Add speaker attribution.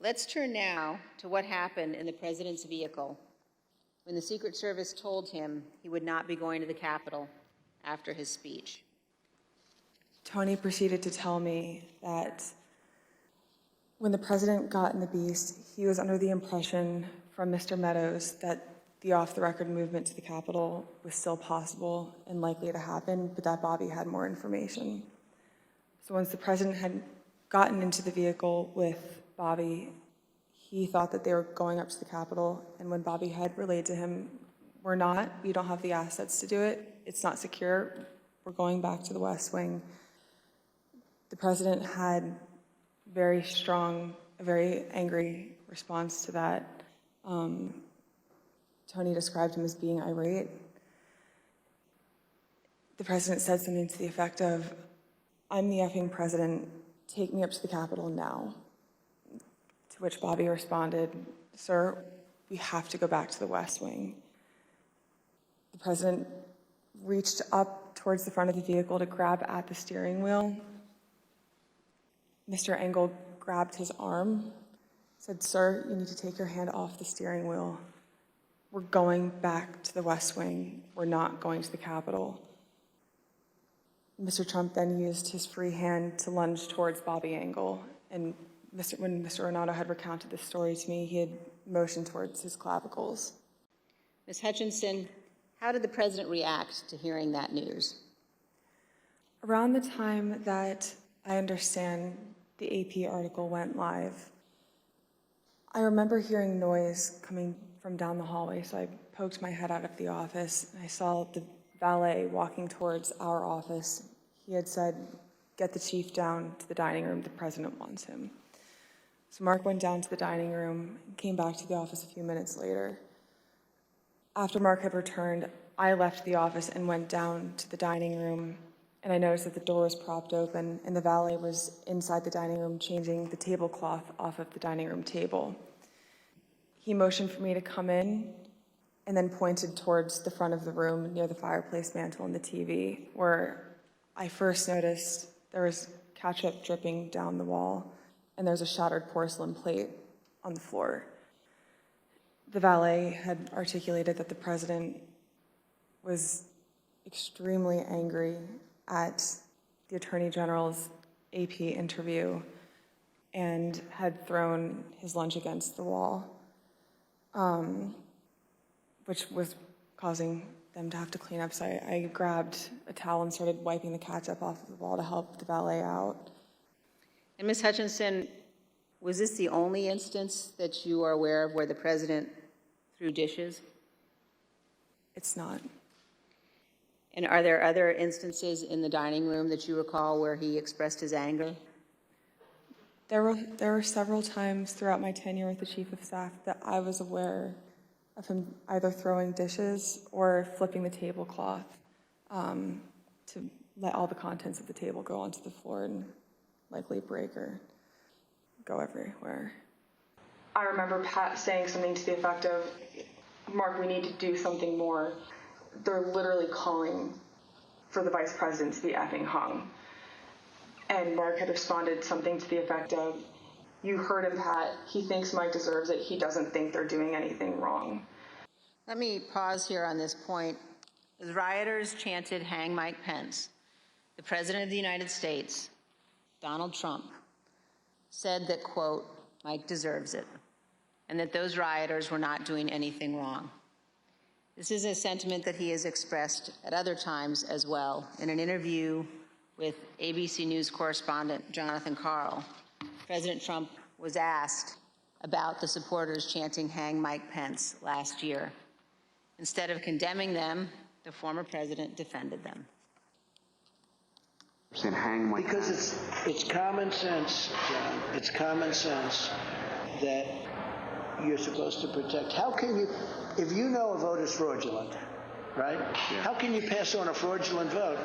Speaker 1: Let's turn now to what happened in the president's vehicle when the Secret Service told him he would not be going to the Capitol after his speech.
Speaker 2: Tony proceeded to tell me that when the president got in the Beast, he was under the impression from Mr. Meadows that the off-the-record movement to the Capitol was still possible and likely to happen, but that Bobby had more information. So once the president had gotten into the vehicle with Bobby, he thought that they were going up to the Capitol, and when Bobby had relayed to him, we're not, we don't have the assets to do it, it's not secure, we're going back to the West Wing. The president had very strong, a very angry response to that. Tony described him as being irate. The president said something to the effect of, "I'm the effing president, take me up to the Capitol now." To which Bobby responded, "Sir, we have to go back to the West Wing." The president reached up towards the front of the vehicle to grab at the steering wheel. Mr. Engel grabbed his arm, said, "Sir, you need to take your hand off the steering wheel. We're going back to the West Wing. We're not going to the Capitol." Mr. Trump then used his free hand to lunge towards Bobby Engel, and when Mr. Renato had recounted this story to me, he had motioned towards his clavicles.
Speaker 1: Ms. Hutchinson, how did the president react to hearing that news?
Speaker 2: Around the time that I understand the AP article went live, I remember hearing noise coming from down the hallway, so I poked my head out of the office, and I saw the valet walking towards our office. He had said, "Get the chief down to the dining room, the president wants him." So Mark went down to the dining room and came back to the office a few minutes later. After Mark had returned, I left the office and went down to the dining room, and I noticed that the door was propped open and the valet was inside the dining room changing the tablecloth off of the dining room table. He motioned for me to come in and then pointed towards the front of the room near the fireplace mantle and the TV, where I first noticed there was ketchup dripping down the wall and there's a shattered porcelain plate on the floor. The valet had articulated that the president was extremely angry at the Attorney General's AP interview and had thrown his lunch against the wall, which was causing them to have to clean up. So I grabbed a towel and started wiping the ketchup off of the wall to help the valet out.
Speaker 1: And Ms. Hutchinson, was this the only instance that you are aware of where the president threw dishes?
Speaker 2: It's not.
Speaker 1: And are there other instances in the dining room that you recall where he expressed his anger?
Speaker 2: There were several times throughout my tenure with the Chief of Staff that I was aware of him either throwing dishes or flipping the tablecloth to let all the contents of the table go onto the floor and likely break or go everywhere. I remember Pat saying something to the effect of, "Mark, we need to do something more. They're literally calling for the vice president to be effing hung." And Mark had responded something to the effect of, "You heard him, Pat. He thinks Mike deserves it. He doesn't think they're doing anything wrong."
Speaker 1: Let me pause here on this point. As rioters chanted, "Hang Mike Pence," the President of the United States, Donald Trump, said that, quote, "Mike deserves it," and that those rioters were not doing anything wrong. This is a sentiment that he has expressed at other times as well. In an interview with ABC News correspondent Jonathan Karl, President Trump was asked about the supporters chanting "Hang Mike Pence" last year. Instead of condemning them, the former president defended them.
Speaker 3: Because it's common sense, John. It's common sense that you're supposed to protect. How can you, if you know a vote is fraudulent, right? Yeah. How can you pass on a fraudulent vote